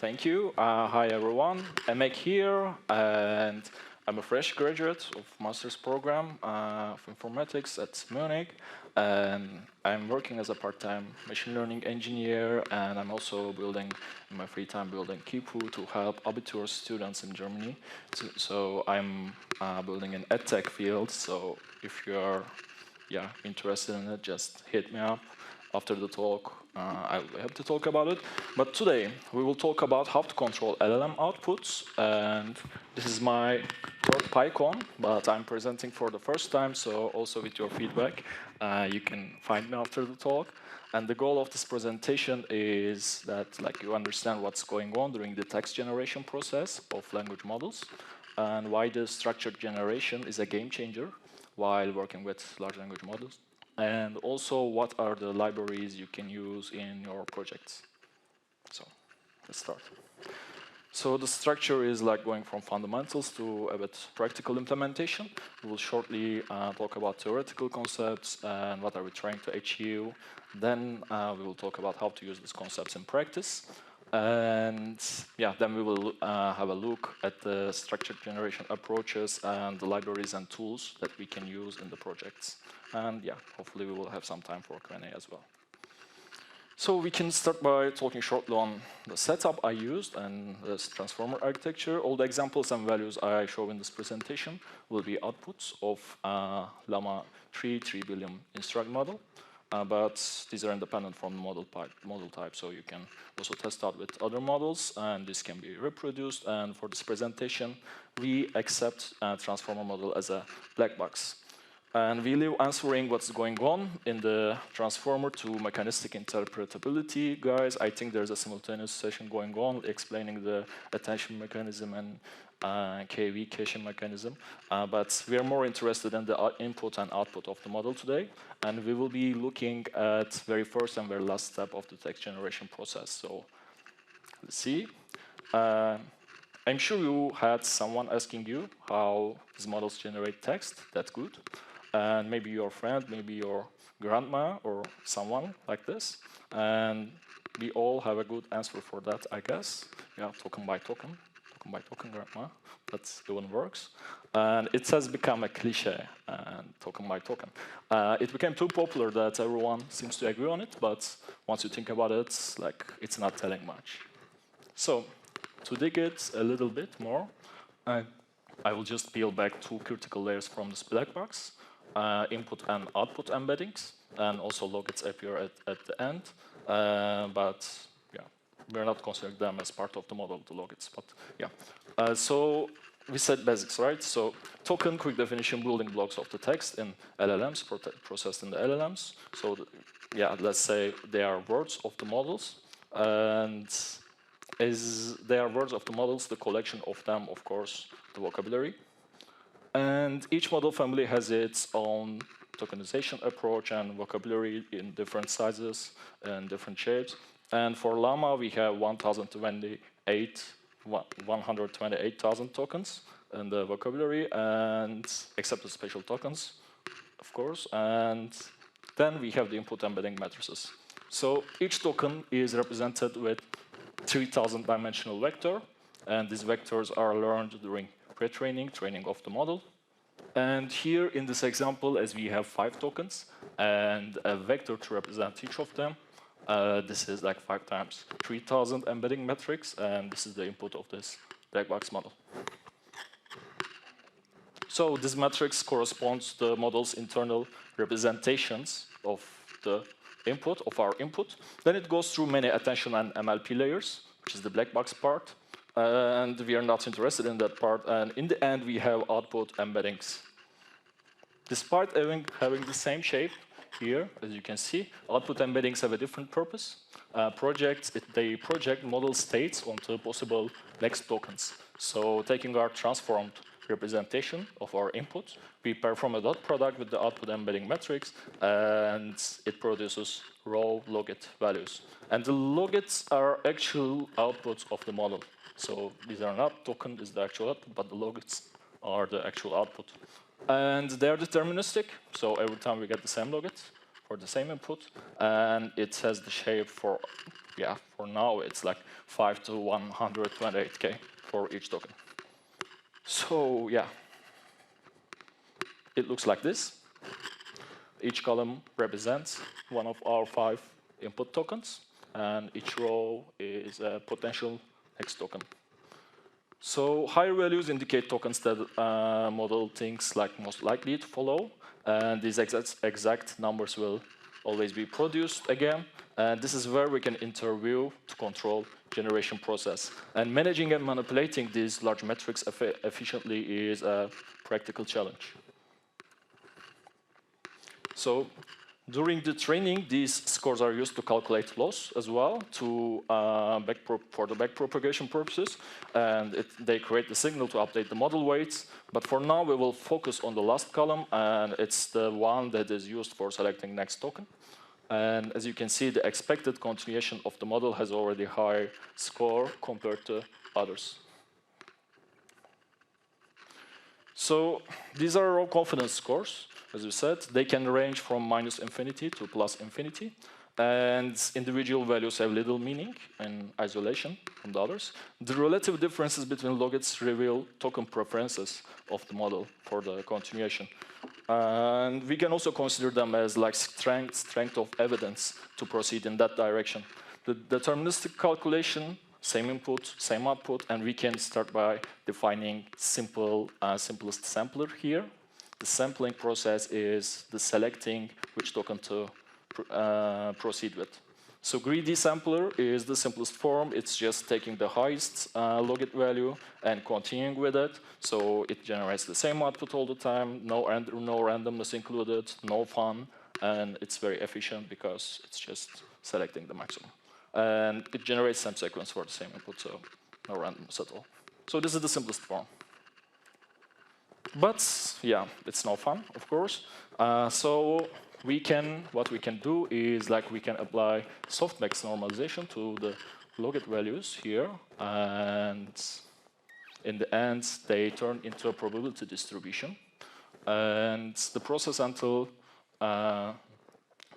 Thank you. Hi, everyone. Emek here, and I'm a fresh graduate of master's program of informatics at Munich. And I'm working as a part-time machine learning engineer, and I'm also building, in my free time, building Kipu to help Abitur students in Germany. So I'm building an edtech field, so if you're interested in it, just hit me up. After the talk, I will have to talk about it. But today, we will talk about how to control LLM outputs. And this is my third PyCon, but I'm presenting for the first time, so also with your feedback, you can find me after the talk. And the goal of this presentation is that you understand what's going on during the text generation process of language models, and why the structured generation is a game changer while working with large language models. And also, what are the libraries you can use in your projects? So, let's start. So the structure is going from fundamentals to a bit practical implementation. We will shortly talk about theoretical concepts and what are we trying to achieve. Then we will talk about how to use these concepts in practice. And then we will have a look at the structured generation approaches and the libraries and tools that we can use in the projects. And hopefully we will have some time for Q&A as well. So we can start by talking shortly on the setup I used and this transformer architecture. All the examples and values I show in this presentation will be outputs of LLAMA 3 billion instruct model. But these are independent from the model type, so you can also test out with other models, and this can be reproduced. And for this presentation, we accept a transformer model as a black box. And we leave answering what's going on in the transformer to mechanistic interpretability. Guys, I think there's a simultaneous session going on explaining the attention mechanism and KV caching mechanism. But we are more interested in the input and output of the model today. And we will be looking at very first and very last step of the text generation process. So let's see. I'm sure you had someone asking you how these models generate text. That's good. And maybe your friend, maybe your grandma, or someone like this. And we all have a good answer for that, I guess. Yeah, token by token. Token by token, grandma. That even works. And it has become a cliche, and token by token. It became too popular that everyone seems to agree on it, but once you think about it, it's not telling much. So, to dig it a little bit more, I will just peel back two critical layers from this black box. Input and output embeddings, and also logits appear at the end. But we're not considering them as part of the model, the logits. But so we said basics, right? So token, quick definition, building blocks of the text in LLMs, processed in the LLMs. So let's say they are words of the models, and as they are words of the models, the collection of them, of course, the vocabulary. And each model family has its own tokenization approach and vocabulary in different sizes and different shapes. And for LLAMA, we have 128,000 tokens in the vocabulary, and except the special tokens, of course. And then we have the input embedding matrices. So each token is represented with 3,000 dimensional vector, and these vectors are learned during pre-training, training of the model. And here in this example, as we have 5 tokens and a vector to represent each of them, this is 5 times 3,000 embedding metrics, and this is the input of this black box model. So this matrix corresponds to the model's internal representations of the input, of our input. Then it goes through many attention and MLP layers, which is the black box part. And we are not interested in that part. And in the end, we have output embeddings. Despite having the same shape here, as you can see, output embeddings have a different purpose. They project model states onto possible next tokens. So taking our transformed representation of our input, we perform a dot product with the output embedding matrix, and it produces raw logit values. And the logits are actual outputs of the model. So these are not token, this is the actual output, but the logits are the actual output. And they are deterministic, so every time we get the same logit for the same input, and it has the shape for, yeah, for now it's like 5 to 128K for each token. So yeah, it looks like this. Each column represents one of our 5 input tokens, and each row is a potential next token. So higher values indicate tokens that model thinks like most likely to follow, and these exact numbers will always be produced again. And this is where we can interview to control generation process. And managing and manipulating these large metrics efficiently is a practical challenge. So during the training, these scores are used to calculate loss as well to for the backpropagation purposes, and they create the signal to update the model weights. But for now, we will focus on the last column, and it's the one that is used for selecting next token. And as you can see, the expected continuation of the model has already high score compared to others. So these are raw confidence scores. As we said, they can range from -infinity to +infinity. And individual values have little meaning in isolation from the others. The relative differences between logits reveal token preferences of the model for the continuation. And we can also consider them as like strength of evidence to proceed in that direction. The deterministic calculation, same input, same output, and we can start by defining simplest sampler here. The sampling process is the selecting which token to proceed with. So greedy sampler is the simplest form. It's just taking the highest logit value and continuing with it. So it generates the same output all the time, no randomness included, no fun, and it's very efficient because it's just selecting the maximum. And it generates some sequence for the same input, so no randomness at all. So this is the simplest form. But yeah, it's no fun, of course. So what we can do is we can apply softmax normalization to the logit values here, and in the end, they turn into a probability distribution. And the process until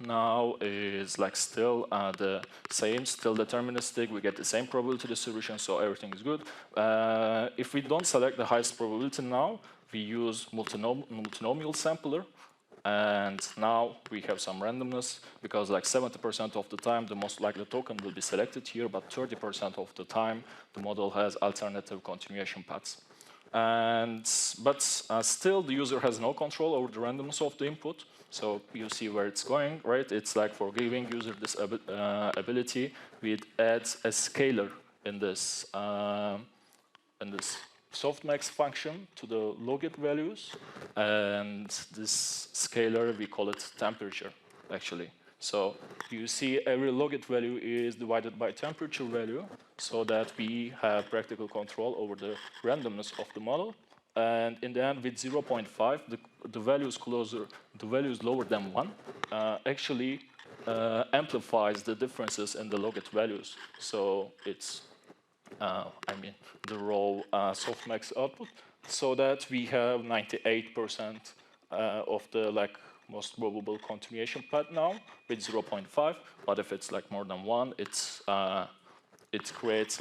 now is still the same, still deterministic. We get the same probability distribution, so everything is good. If we don't select the highest probability now, we use multinomial sampler, and now we have some randomness because 70% of the time the most likely token will be selected here, but 30% of the time the model has alternative continuation paths. But still the user has no control over the randomness of the input. So you see where it's going, right? It's for giving user this ability, we add a scalar in this softmax function to the logit values, and this scalar, we call it temperature, actually. So you see every logit value is divided by temperature value so that we have practical control over the randomness of the model. And in the end, with 0.5, the values lower than 1 actually amplifies the differences in the logit values. So it's the raw softmax output, so that we have 98% of the most probable continuation path now with 0.5. But if it's more than 1, it creates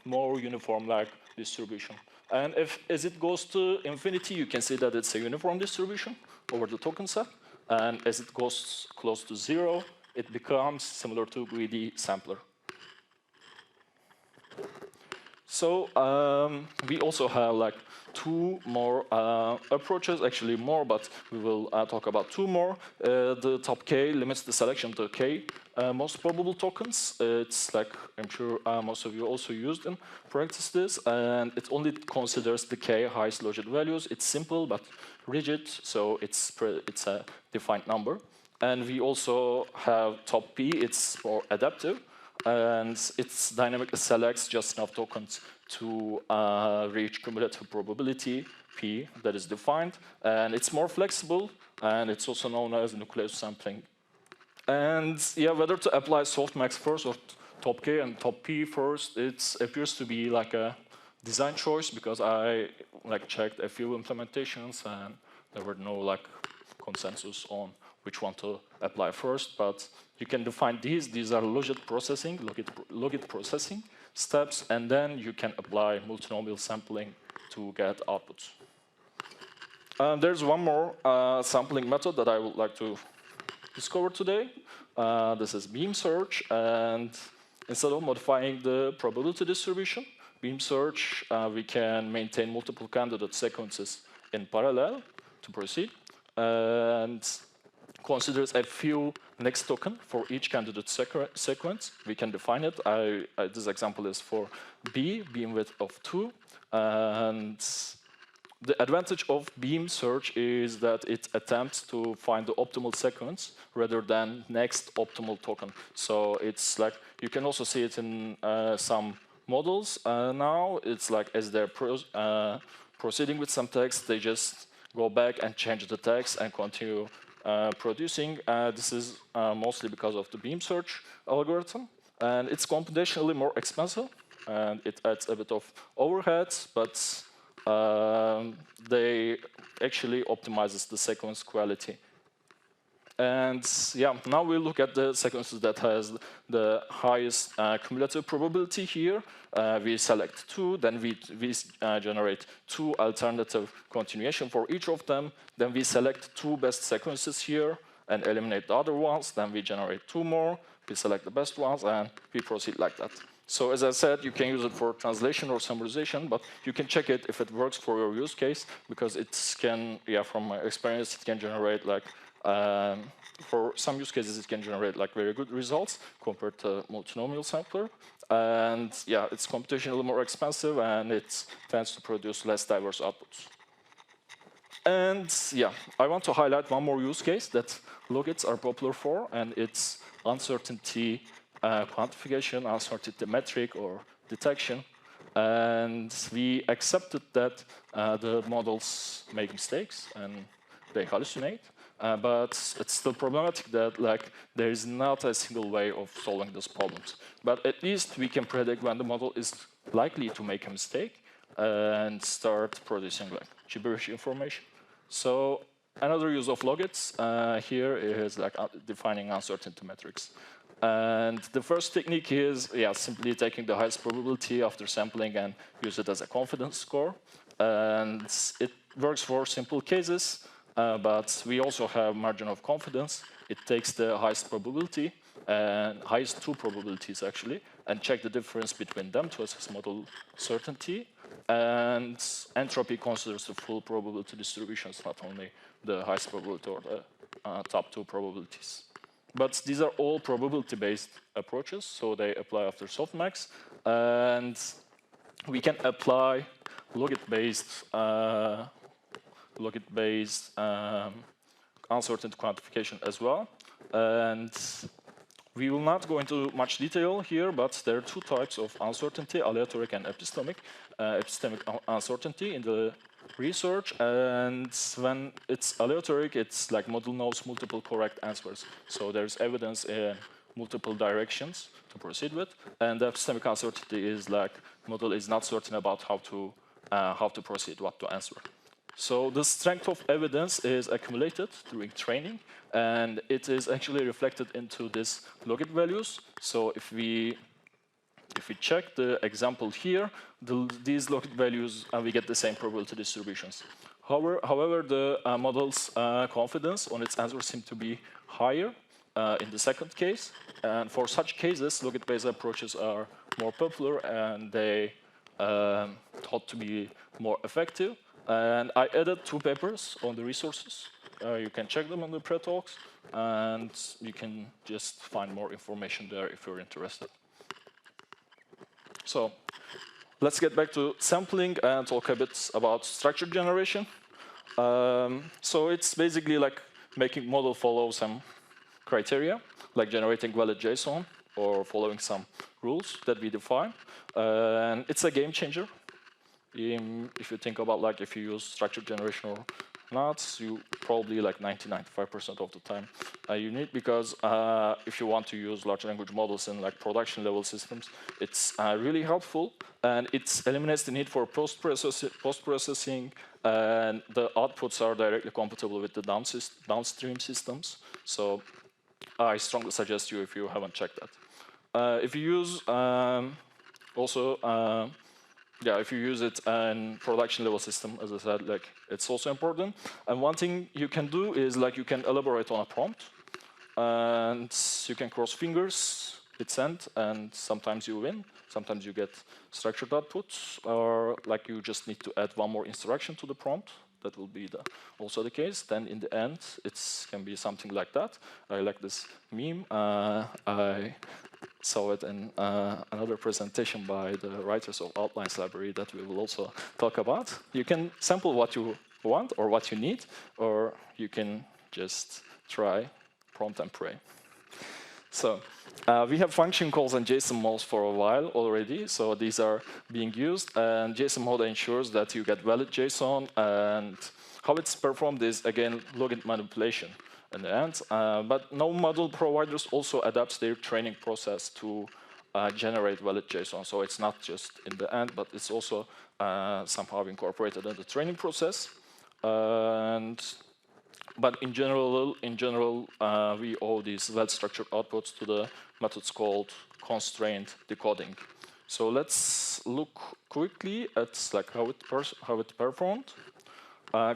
more uniform distribution. And as it goes to infinity, you can see that it's a uniform distribution over the token set. And as it goes close to 0, it becomes similar to greedy sampler. So we also have 2 more approaches, actually more, but we will talk about 2 more. The top K limits the selection to K most probable tokens. It's I'm sure most of you also used in practice this, and it only considers the K highest logit values. It's simple but rigid, so it's a defined number. And we also have top P. It's more adaptive, and it's dynamically selects just enough tokens to reach cumulative probability P that is defined. And it's more flexible, and it's also known as nucleus sampling. And yeah, whether to apply softmax first or top K and top P first, it appears to be a design choice, because I checked a few implementations and there were no consensus on which one to apply first, but you can define these. These are logit processing steps, and then you can apply multinomial sampling to get outputs. There's one more sampling method that I would like to discover today. This is beam search, and instead of modifying the probability distribution, beam search, we can maintain multiple candidate sequences in parallel to proceed, and considers a few next token for each candidate sequence. We can define it. This example is for beam width of 2, and the advantage of beam search is that it attempts to find the optimal sequence rather than next optimal token. So it's like, you can also see it in some models now. It's like as they're proceeding with some text, they just go back and change the text and continue producing. This is mostly because of the beam search algorithm. And it's computationally more expensive, and it adds a bit of overheads, but they actually optimizes the sequence quality. And yeah, now we look at the sequences that has the highest cumulative probability here. We select 2, then we generate 2 alternative continuation for each of them. Then we select 2 best sequences here and eliminate the other ones. Then we generate 2 more. We select the best ones, and we proceed like that. So as I said, you can use it for translation or summarization, but you can check it if it works for your use case, because it can, yeah, from my experience, it can generate like, for some use cases, it can generate like very good results compared to multinomial sampler. And yeah, it's computationally more expensive, and it tends to produce less diverse outputs. And yeah, I want to highlight one more use case that logits are popular for, and it's uncertainty quantification, uncertainty metric or detection. And we accepted that the models make mistakes and they hallucinate. But it's still problematic that like there is not a single way of solving these problems. But at least we can predict when the model is likely to make a mistake and start producing like gibberish information. So another use of logits here is like defining uncertainty metrics. And the first technique is simply taking the highest probability after sampling and use it as a confidence score. And it works for simple cases, but we also have margin of confidence. It takes the highest probability, and highest 2 probabilities actually, and check the difference between them to assess model certainty. And entropy considers the full probability distributions, not only the highest probability or the top 2 probabilities. But these are all probability-based approaches, so they apply after softmax. And we can apply logit-based uncertainty quantification as well. And we will not go into much detail here, but there are 2 types of uncertainty, aleatoric and epistemic. Epistemic uncertainty in the research, and when it's aleatoric, it's like model knows multiple correct answers. So there's evidence in multiple directions to proceed with. And the epistemic uncertainty is like model is not certain about how to proceed, what to answer. So the strength of evidence is accumulated during training, and it is actually reflected into these logit values. So if we check the example here, these logit values, we get the same probability distributions. However, the model's confidence on its answers seem to be higher in the second case. And for such cases, logit-based approaches are more popular, and they thought to be more effective. And I added 2 papers on the resources. You can check them on the pre-talks, and you can just find more information there if you're interested. So let's get back to sampling and talk a bit about structure generation. So it's basically like making model follow some criteria, like generating valid JSON or following some rules that we define. And it's a game changer. If you think about like if you use structure generation or not, you probably like 90-95% of the time you need, because if you want to use large language models in like production level systems, it's really helpful, and it eliminates the need for post-processing, and the outputs are directly compatible with the downstream systems. So I strongly suggest you if you haven't checked that. If you use if you use it in production level system, as I said, like it's also important. And one thing you can do is like you can elaborate on a prompt, and you can cross fingers, hit send, and sometimes you win. Sometimes you get structured outputs, or like you just need to add one more instruction to the prompt. That will be also the case. Then in the end, it can be something like that. I like this meme. I saw it in another presentation by the writers of Outlines library that we will also talk about. You can sample what you want or what you need, or you can just try, prompt and pray. So we have function calls and JSON modes for a while already, so these are being used, and JSON mode ensures that you get valid JSON, and how it's performed is, again, logit manipulation in the end. But no model providers also adapts their training process to generate valid JSON, so it's not just in the end, but it's also somehow incorporated in the training process. But in general, we owe these well-structured outputs to the methods called constraint decoding. So let's look quickly at like how it performed.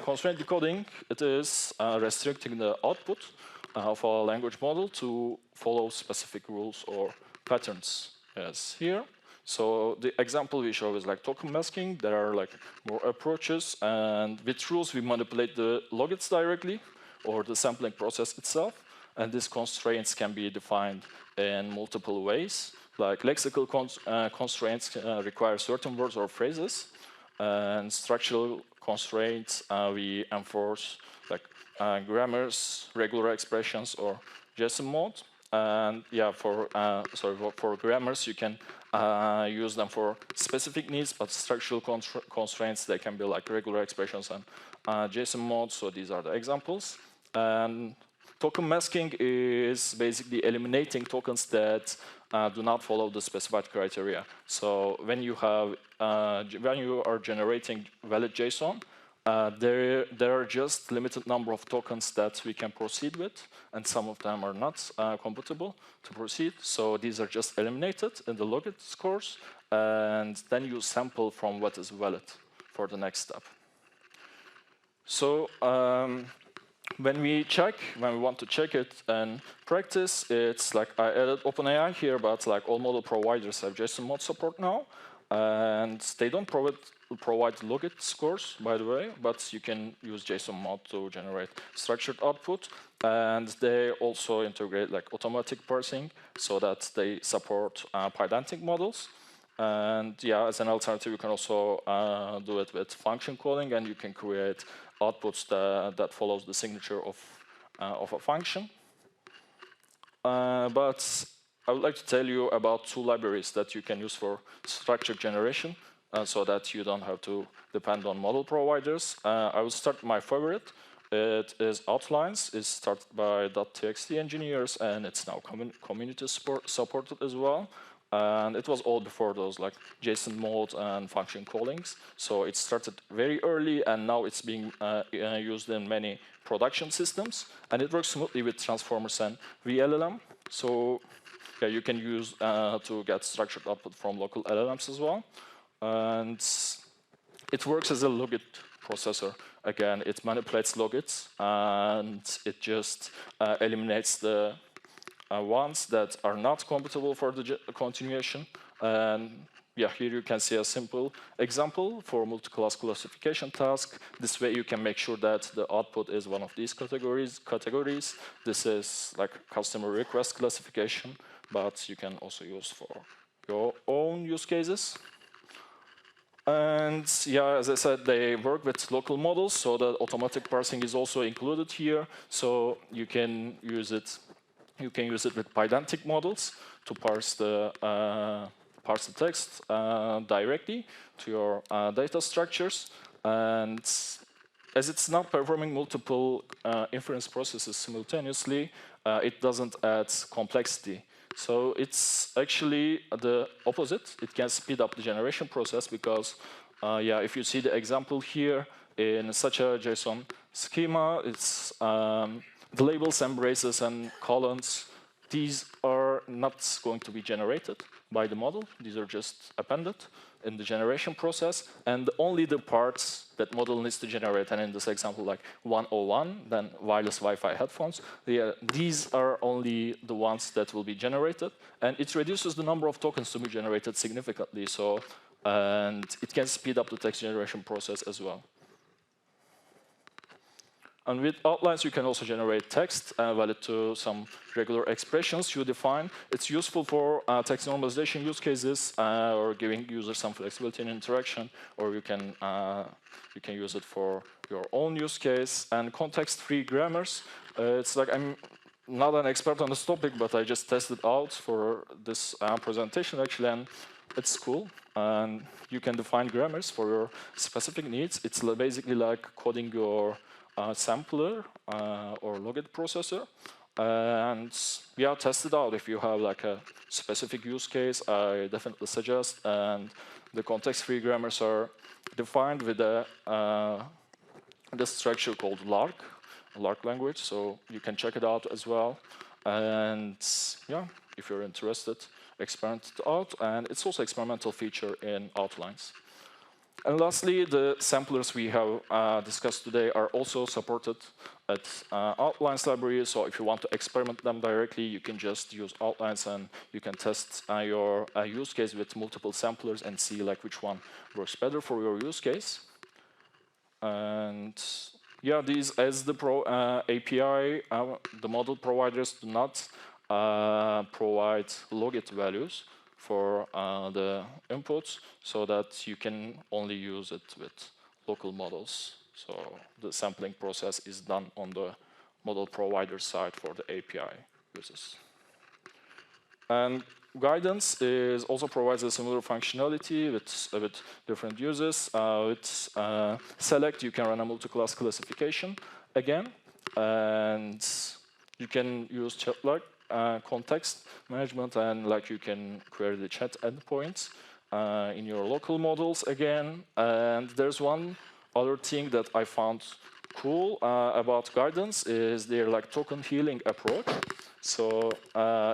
Constraint decoding, it is restricting the output of a language model to follow specific rules or patterns, as here. So the example we show is like token masking. There are like more approaches, and with rules we manipulate the logits directly or the sampling process itself. And these constraints can be defined in multiple ways. Like lexical constraints require certain words or phrases, and structural constraints we enforce like grammars, regular expressions, or JSON mode. And yeah, for grammars, you can use them for specific needs, but structural constraints, they can be like regular expressions and JSON mode. So these are the examples. And token masking is basically eliminating tokens that do not follow the specified criteria. So when you are generating valid JSON, there are just limited number of tokens that we can proceed with, and some of them are not compatible to proceed. So these are just eliminated in the logit scores, and then you sample from what is valid for the next step. So when we want to check it in practice, it's like I added OpenAI here, but like all model providers have JSON mode support now, and they don't provide logit scores, by the way, but you can use JSON mode to generate structured output, and they also integrate like automatic parsing so that they support pydantic models. And yeah, as an alternative, you can also do it with function calling, and you can create outputs that follows the signature of a function. But I would like to tell you about two libraries that you can use for structured generation, so that you don't have to depend on model providers. I will start my favorite. It is Outlines. It's started by .txt engineers, and it's now community supported as well. And it was all before those like JSON mode and function callings. So it started very early, and now it's being used in many production systems. And it works smoothly with transformers and VLLM. So yeah, you can use to get structured output from local LLMs as well. And it works as a logit processor. Again, it manipulates logits, and it just eliminates the ones that are not compatible for the continuation. And yeah, here you can see a simple example for multi-class classification task. This way you can make sure that the output is one of these categories. This is like customer request classification, but you can also use for your own use cases. And yeah, as I said, they work with local models, so the automatic parsing is also included here. So you can use it. You can use it with pydantic models to parse the text directly to your data structures. And as it's not performing multiple inference processes simultaneously, it doesn't add complexity. So it's actually the opposite. It can speed up the generation process because, yeah, if you see the example here in such a JSON schema, it's the labels and braces and columns. These are not going to be generated by the model. These are just appended in the generation process, and only the parts that model needs to generate, and in this example, like 101, then wireless Wi-Fi headphones, these are only the ones that will be generated, and it reduces the number of tokens to be generated significantly, so, and it can speed up the text generation process as well. And with outlines, you can also generate text valid to some regular expressions you define. It's useful for text normalization use cases or giving users some flexibility in interaction, or you can use it for your own use case. And context-free grammars, it's like I'm not an expert on this topic, but I just tested out for this presentation actually, and it's cool. And you can define grammars for your specific needs. It's basically like coding your sampler or logit processor, and yeah, test it out if you have like a specific use case. I definitely suggest, and the context-free grammars are defined with the structure called Lark language, so you can check it out as well. And yeah, if you're interested, experiment it out, and it's also experimental feature in outlines. And lastly, the samplers we have discussed today are also supported at outlines library. So if you want to experiment them directly, you can just use outlines, and you can test your use case with multiple samplers and see like which one works better for your use case. And yeah, these as the API, the model providers do not provide logit values for the inputs, so that you can only use it with local models. So the sampling process is done on the model provider side for the API users. And guidance also provides a similar functionality with different uses. With select, you can run a multi-class classification again, and you can use chat-like context management, and like you can query the chat endpoints in your local models again. And there's one other thing that I found cool about guidance is their like token healing approach. So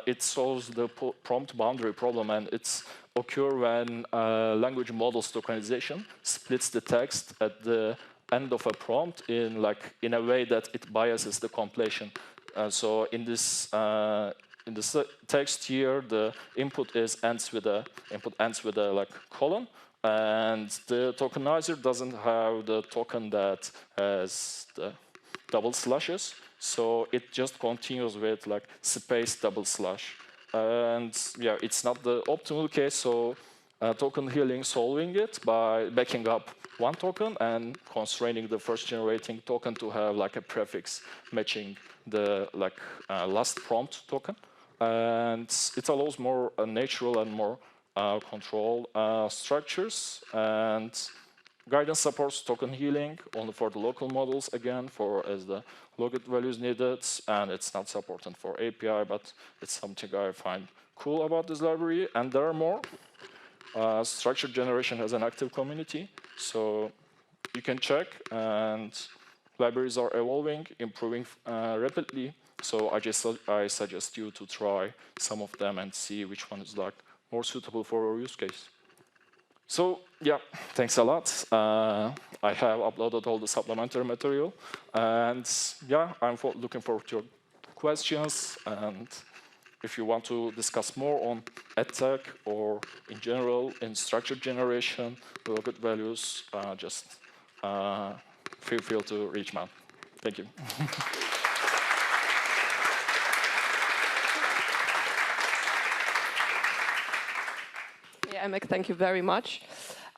it solves the prompt boundary problem, and it's occur when language models tokenization splits the text at the end of a prompt in a way that it biases the completion. So in this text here, the input ends with a like colon, and the tokenizer doesn't have the token that has the double slashes, so it just continues with like space double slash. And yeah, it's not the optimal case, so token healing solving it by backing up one token and constraining the first generating token to have like a prefix matching the last prompt token, and it allows more natural and more control structures. And guidance supports token healing only for the local models again, as the logit values needed, and it's not supported for API, but it's something I find cool about this library. And there are more. Structured generation has an active community, so you can check, and libraries are evolving, improving rapidly. So I suggest you to try some of them and see which one is like more suitable for your use case. So yeah, thanks a lot. I have uploaded all the supplementary material, and yeah, I'm looking forward to your questions. And if you want to discuss more on EdTech or in general in structured generation, logit values, just feel free to reach me out. Thank you. Yeah, Emek, thank you very much.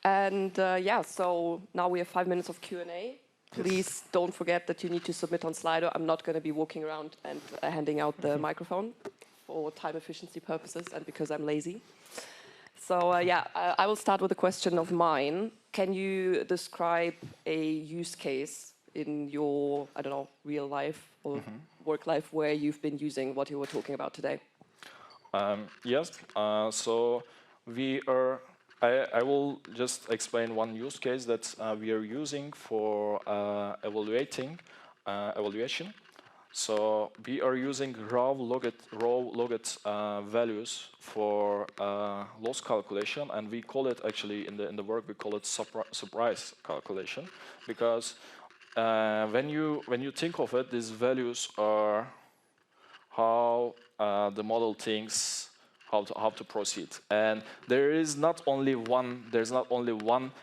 And yeah, so now we have 5 minutes of Q&A. Please don't forget that you need to submit on Slido. I'm not going to be walking around and handing out the microphone for time efficiency purposes and because I'm lazy. So yeah, I will start with a question of mine. Can you describe a use case in your, I don't know, real life or work life where you've been using what you were talking about today? Yes. So we are. I will just explain one use case that we are using for evaluation. So we are using raw logit values for loss calculation, and we call it actually in the work we call it surprise calculation, because when you think of it, these values are how the model thinks how to proceed, and there's not only one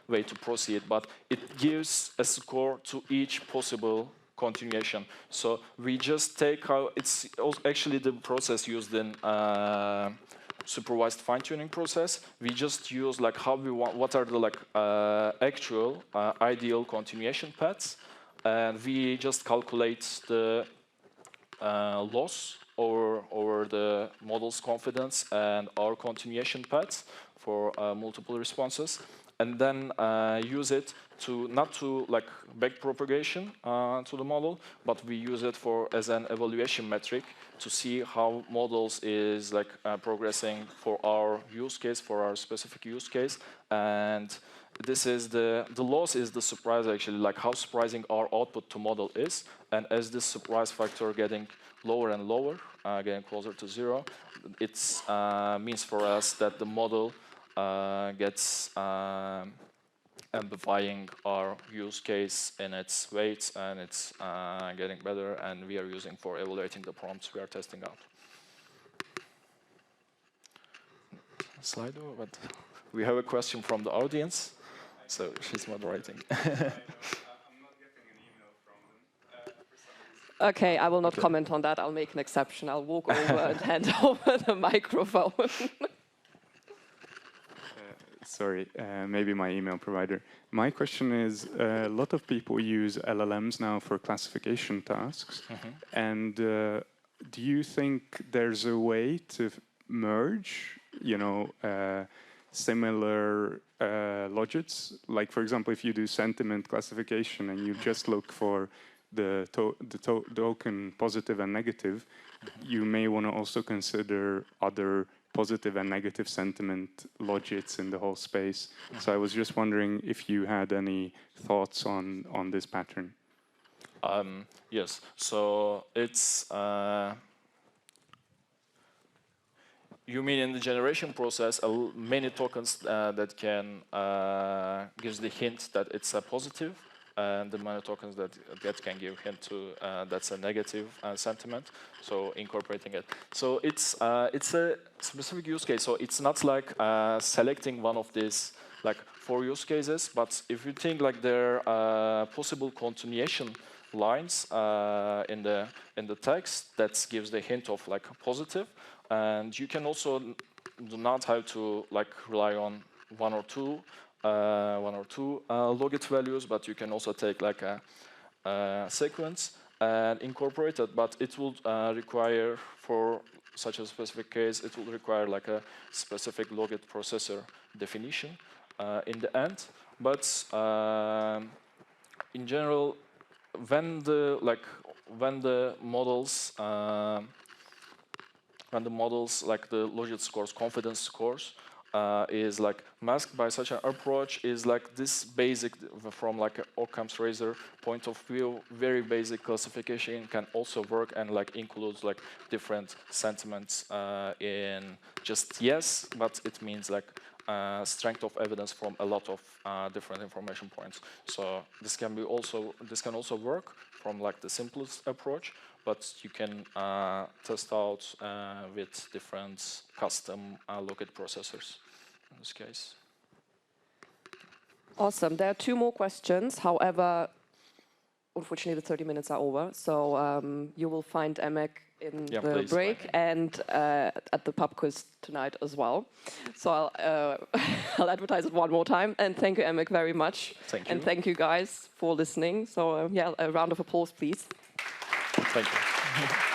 way to proceed, but it gives a score to each possible continuation. So we just take how it's actually the process used in supervised fine-tuning process. We just use like how we want, what are the like actual ideal continuation paths, and we just calculate the loss over the model's confidence and our continuation paths for multiple responses, and then use it to not to like back propagation to the model, but we use it for as an evaluation metric to see how models is like progressing for our use case, for our specific use case. And this is the loss is the surprise actually, like how surprising our output to model is. And as this surprise factor getting lower and lower, getting closer to zero, it means for us that the model gets amplifying our use case in its weights, and it's getting better, and we are using for evaluating the prompts we are testing out. Slido, but we have a question from the audience, so she's moderating. Okay, I will not comment on that. I'll make an exception. I'll walk over and hand over the microphone. Sorry, maybe my email provider. My question is, a lot of people use LLMs now for classification tasks. And do you think there's a way to merge, similar logits? Like, for example, if you do sentiment classification and you just look for the token positive and negative, you may want to also consider other positive and negative sentiment logits in the whole space. So I was just wondering if you had any thoughts on this pattern. Yes, so it's you mean in the generation process, many tokens that can gives the hint that it's a positive, and the many tokens that can give hint to that's a negative sentiment. So incorporating it. So it's a specific use case. So it's not like selecting one of these like 4 use cases, but if you think like there are possible continuation lines in the text that gives the hint of like positive, and you can also do not have to like rely on one or two logit values, but you can also take like a sequence and incorporate it. But it will require, for such a specific case, it will require like a specific logit processor definition in the end. But in general, when the models like the logit scores, confidence scores, is like masked by such an approach, is like this basic, from like an Occam's razor point of view, very basic classification can also work, and like includes like different sentiments in just yes, but it means like strength of evidence from a lot of different information points. So this can also work from like the simplest approach, but you can test out with different custom logit processors in this case. Awesome. There are 2 more questions. However, unfortunately, the 30 minutes are over. So you will find Emek in the break and at the pub quiz tonight as well. So I'll advertise it one more time. And thank you, Emek, very much. Thank you. And thank you, guys, for listening. So yeah, a round of applause, please. Thank you.